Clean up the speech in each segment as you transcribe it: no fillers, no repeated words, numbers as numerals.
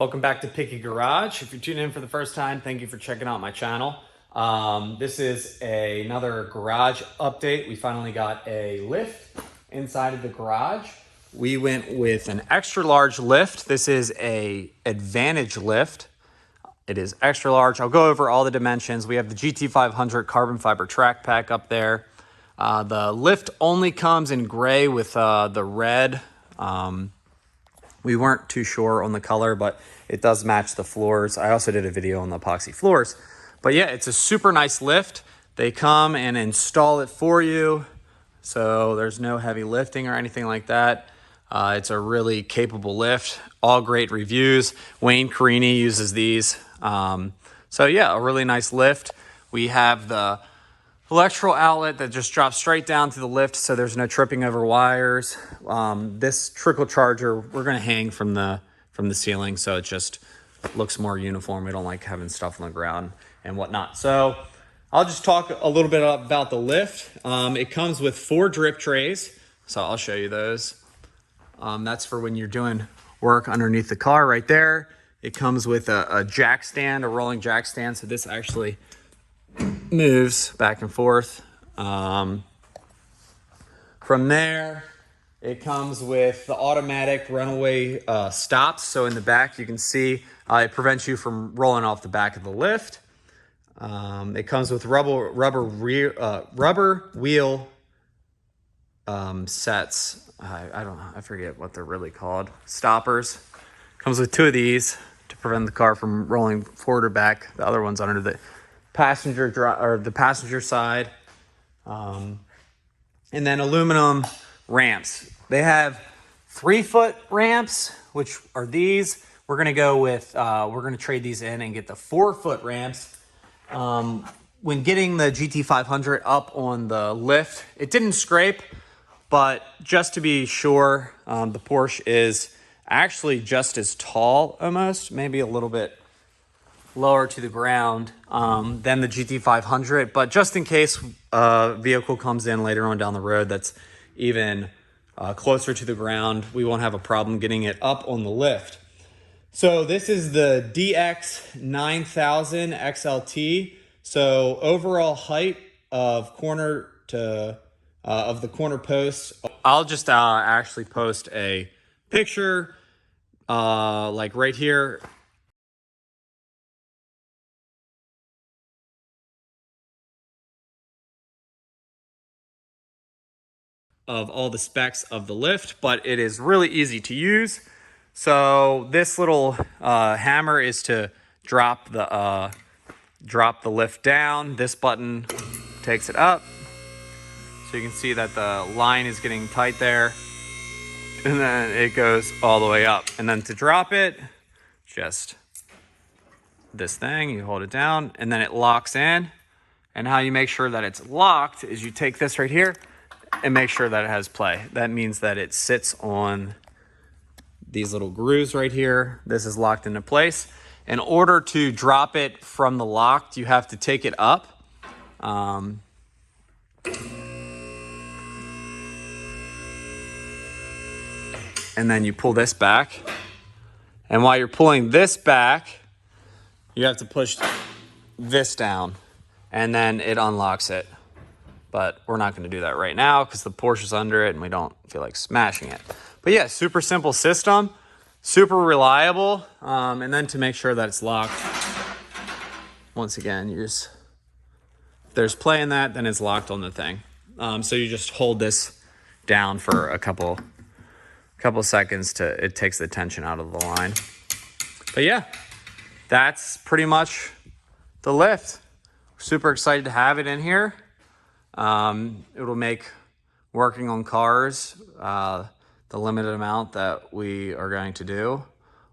Welcome back to Picky Garage. If you're tuning in for the first time, thank you for checking out my channel. This is another garage update. We finally got a lift inside of the garage. We went with an extra large lift. This is a Advantage lift. It is extra large. I'll go over all the dimensions. We have the GT500 carbon fiber track pack up there. The lift only comes in gray with the red. We weren't too sure on the color, but it does match the floors. I also did a video on the epoxy floors. But yeah, it's a super nice lift. They come and install it for you, so there's no heavy lifting or anything like that. It's a really capable lift. All great reviews. Wayne Carini uses these. So yeah, a really nice lift. We have the electrical outlet that just drops straight down to the lift, so there's no tripping over wires. This trickle charger we're going to hang from the ceiling, so it just looks more uniform. We don't like having stuff on the ground and whatnot. So I'll just talk a little bit about the lift. It comes with 4 drip trays, so I'll show you those. That's for when you're doing work underneath the car right there. It comes with a jack stand, a rolling jack stand, so this actually moves back and forth. From there, it comes with the automatic runaway stops. So in the back, you can see it prevents you from rolling off the back of the lift. It comes with rubber wheel sets. I don't know, I forget what they're really called. Stoppers. Comes with 2 of these to prevent the car from rolling forward or back. The other one's under the passenger side. And then aluminum ramps. They have 3-foot ramps, which are these. We're gonna go with, we're gonna trade these in and get the 4-foot ramps. When getting the GT500 up on the lift, it didn't scrape, but just to be sure, the Porsche is actually just as tall almost, maybe a little bit lower to the ground than the GT500, but just in case a vehicle comes in later on down the road that's even closer to the ground, we won't have a problem getting it up on the lift. So this is the DX-9000-XLT. So overall height of corner to of the corner posts. I'll just actually post a picture like right here. Of all the specs of the lift, but it is really easy to use. So this little hammer is to drop the lift down. This button takes it up. So you can see that the line is getting tight there. And then it goes all the way up. And then to drop it, just this thing, you hold it down and then it locks in. And how you make sure that it's locked is you take this right here and make sure that it has play. That means that it sits on these little grooves right here. This is locked into place. In order to drop it from the locked, you have to take it up. And then you pull this back. And while you're pulling this back, you have to push this down and then it unlocks it. But we're not going to do that right now because the Porsche's under it and we don't feel like smashing it. But yeah, super simple system, super reliable. And then to make sure that it's locked, once again, if there's play in that, then it's locked on the thing. So you just hold this down for a couple seconds it takes the tension out of the line. But yeah, that's pretty much the lift. Super excited to have it in here. It'll make working on cars, the limited amount that we are going to do,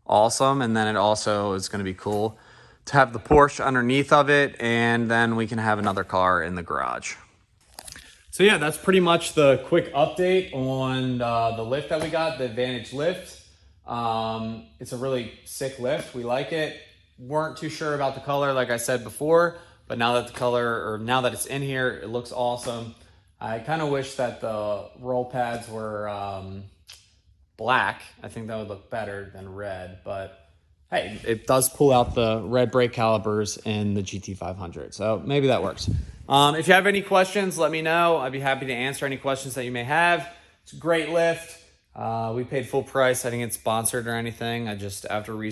awesome. And then it also is going to be cool to have the Porsche underneath of it, and then we can have another car in the garage. So yeah, that's pretty much the quick update on the lift that we got, the Advantage lift. It's a really sick lift. We like it. Weren't too sure about the color, like I said before. But now that now that it's in here, it looks awesome. I kind of wish that the roll pads were black. I think that would look better than red, but hey, it does pull out the red brake calipers in the GT500. So maybe that works. If you have any questions, let me know. I'd be happy to answer any questions that you may have. It's a great lift. We paid full price. I didn't get sponsored or anything. I just, after we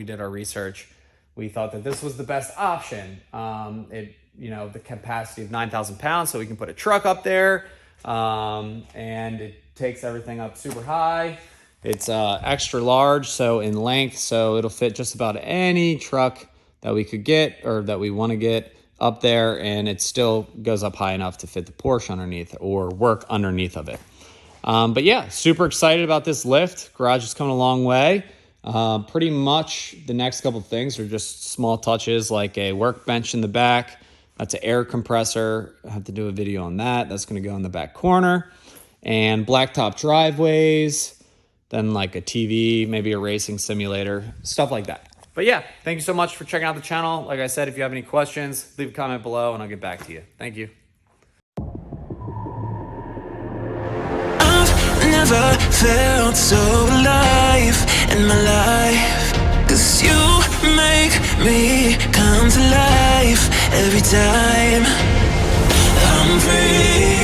did our research, we thought that this was the best option. The capacity of 9,000 pounds, so we can put a truck up there, and it takes everything up super high. It's extra large, so in length, so it'll fit just about any truck that we could get or that we want to get up there, and it still goes up high enough to fit the Porsche underneath or work underneath of it. But yeah, super excited about this lift. Garage is coming a long way. Pretty much the next couple things are just small touches, like a workbench in the back. That's an air compressor. I have to do a video on that. That's going to go in the back corner. And blacktop driveways, then like a TV, maybe a racing simulator, stuff like that. But yeah, thank you so much for checking out the channel. Like I said, if you have any questions, leave a comment below and I'll get back to you. Thank you. Never felt so alive in my life, 'cause you make me come to life every time I'm free.